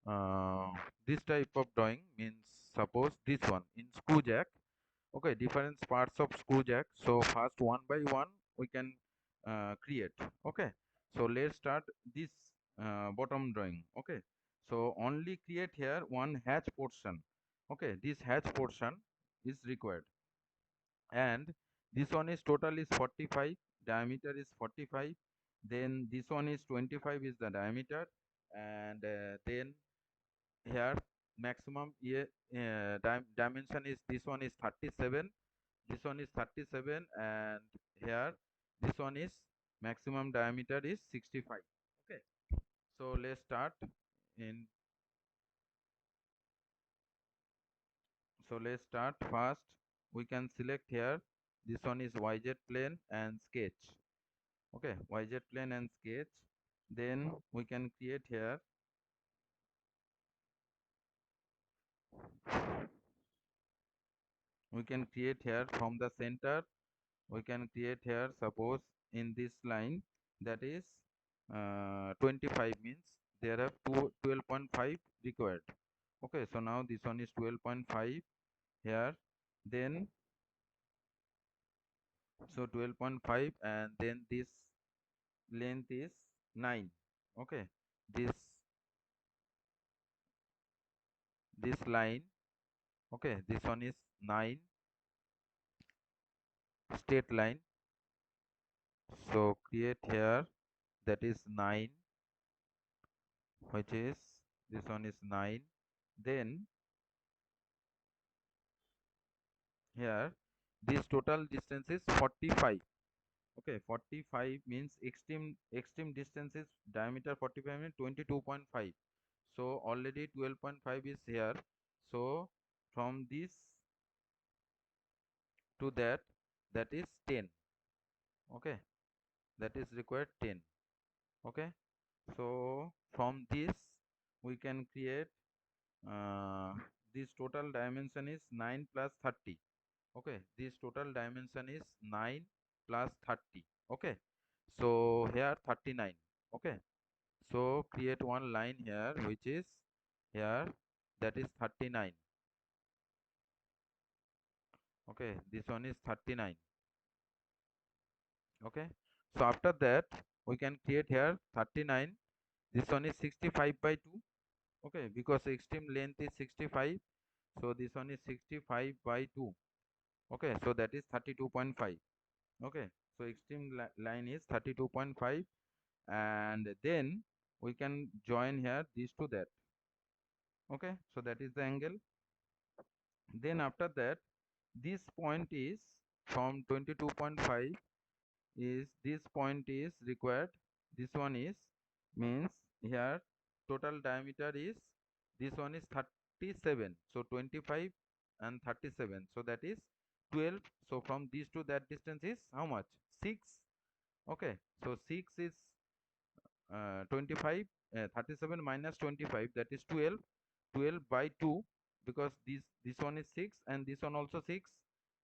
uh, this type of drawing means, suppose this one in screw jack. Okay, different parts of screw jack. So first one by one we can create. Okay, so let's start this bottom drawing. Okay, so only create here one hatch portion. Okay, this hatch portion is required, and this one is total is 45, diameter is 45, then this one is 25 is the diameter, and then here maximum dimension is, this one is 37, this one is 37, and here this one is maximum diameter is 65. Okay, so let's start in, so let's start first. We can select here, this one is YZ plane and sketch. Okay, YZ plane and sketch. Then we can create here, we can create here from the center, we can create here, suppose in this line, that is 25 means there are 12.5 required. Okay, so now this one is 12.5 here, then so 12.5, and then this length is 9. Okay, this this line, okay, this one is 9 straight line. So create here, that is 9, which is, this one is 9. Then here this total distance is 45. Okay, 45 means extreme distance is diameter 45 means 22.5. So already 12.5 is here. So from this to that, that is 10. Okay, that is required 10. Okay, so from this we can create this total dimension is 9 plus 30. Okay, this total dimension is 9 plus 30. Okay, so here 39. Okay, so create one line here, which is here, that is 39. Okay, this one is 39. Okay, so after that we can create here 39. This one is 65 by 2. Okay, because extreme length is 65, so this one is 65 by 2. Okay, so that is 32.5. Okay, so extreme line is 32.5, and then we can join here these to that. Okay, so that is the angle. Then after that, this point is from 22.5, is this point is required, this one is, means here total diameter is, this one is 37, so 25 and 37, so that is 12. So from these to that distance is how much? 6. Okay, so 6 is 25, 37 minus 25, that is 12. 12 by 2, because this one is 6 and this one also 6.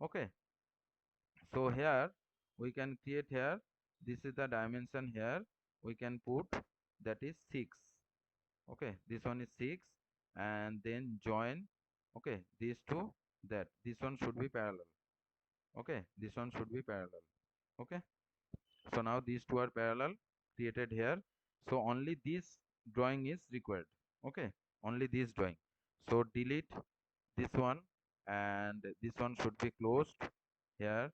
Okay, so here we can create here, this is the dimension here, we can put, that is 6. Okay, this one is 6, and then join, okay, these two, that this one should be parallel. Okay, this one should be parallel. Okay, so now these two are parallel, created here. So only this drawing is required. Okay, only this drawing. So delete this one, and this one should be closed here,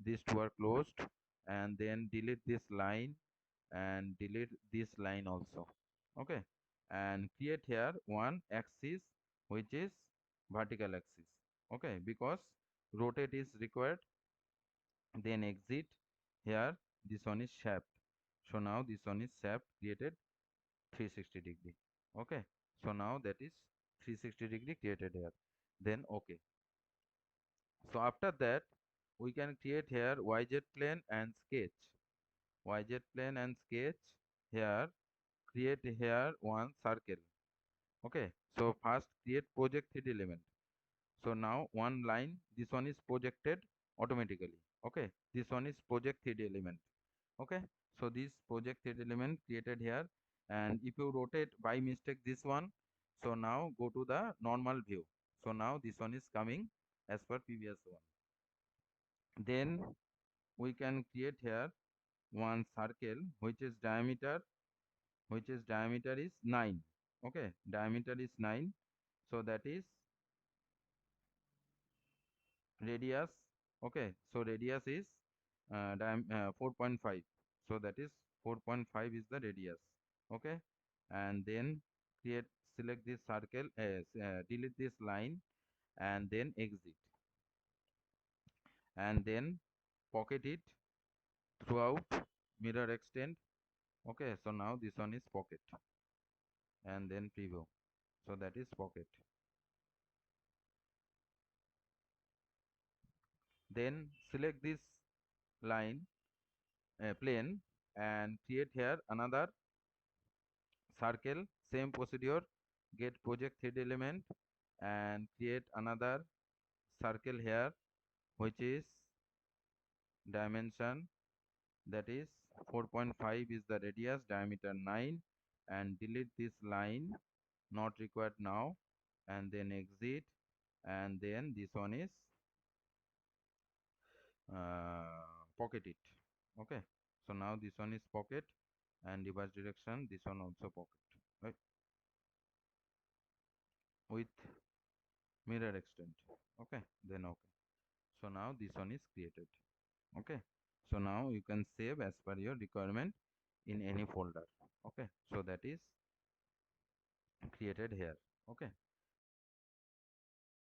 these two are closed, and then delete this line and delete this line also. Okay, and create here one axis, which is vertical axis. Okay, because rotate is required, then exit here, this one is shaft. So now this one is shaft created 360-degree. Okay, so now that is 360-degree created here. Then okay, so after that we can create here YZ plane and sketch. YZ plane and sketch here, create here one circle. Okay, so first create project 3D element. So now one line, this one is projected automatically. Okay, this one is project 3D element. Okay, so this project 3D element created here, and if you rotate by mistake this one, So now go to the normal view. So now this one is coming as per previous one. Then we can create here one circle which is diameter is 9. Okay, diameter is 9. So that is radius. Okay, so radius is 4.5. So that is 4.5 is the radius. Okay, and then create select this circle as delete this line and then exit, and then pocket it throughout, mirror extend. Okay, so now this one is pocket, and then preview. So that is pocket. Then select this line plane and create here another circle. Same procedure, get project thread element and create another circle here which is dimension, that is 4.5 is the radius, diameter 9, and delete this line, not required now, and then exit, and then this one is pocket it. Okay, so now this one is pocket, and reverse direction, this one also pocket, right, with mirror extend. Okay, then okay, so now this one is created. Okay, so now you can save as per your requirement in any folder. Okay, so that is created here. Okay,